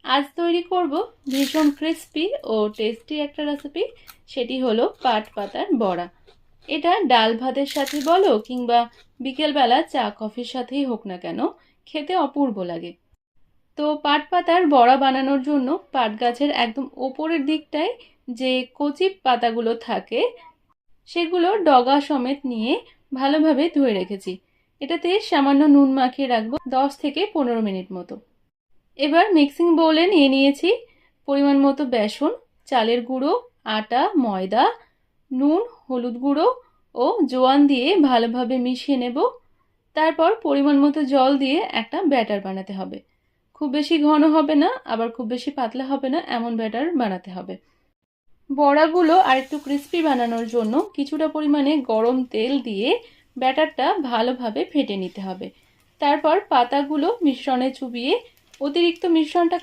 আজ তৈরি করব ভীষণ ক্রিস্পি ও টেস্টি একটা রেসিপি, সেটি হলো পাট পাতার বড়া। এটা ডাল ভাতের সাথে বলো কিংবা বিকেলবেলা চা কফির সাথেই হোক না কেন, খেতে অপূর্ব লাগে। তো পাট পাতার বড়া বানানোর জন্য পাট গাছের একদম ওপরের দিকটায় যে কচি পাতাগুলো থাকে সেগুলো ডগা সমেত নিয়ে ভালোভাবে ধুয়ে রেখেছি। এটাতে সামান্য নুন মাখিয়ে রাখবো 10 থেকে 15 মিনিট মতো। এবার মিক্সিং বোলে নিয়ে নিয়েছি পরিমাণ মতো বেসন, চালের গুঁড়ো, আটা, ময়দা, নুন, হলুদ গুঁড়ো ও জোয়ান দিয়ে ভালোভাবে মিশিয়ে নেব। তারপর পরিমাণ মতো জল দিয়ে একটা ব্যাটার বানাতে হবে। খুব বেশি ঘন হবে না, আবার খুব বেশি পাতলা হবে না, এমন ব্যাটার বানাতে হবে। বড়াগুলো আর একটু ক্রিস্পি বানানোর জন্য কিছুটা পরিমাণে গরম তেল দিয়ে ব্যাটারটা ভালোভাবে ফেটে নিতে হবে। তারপর পাতাগুলো মিশ্রণে চুবিয়ে অতিরিক্ত মিশ্রণটা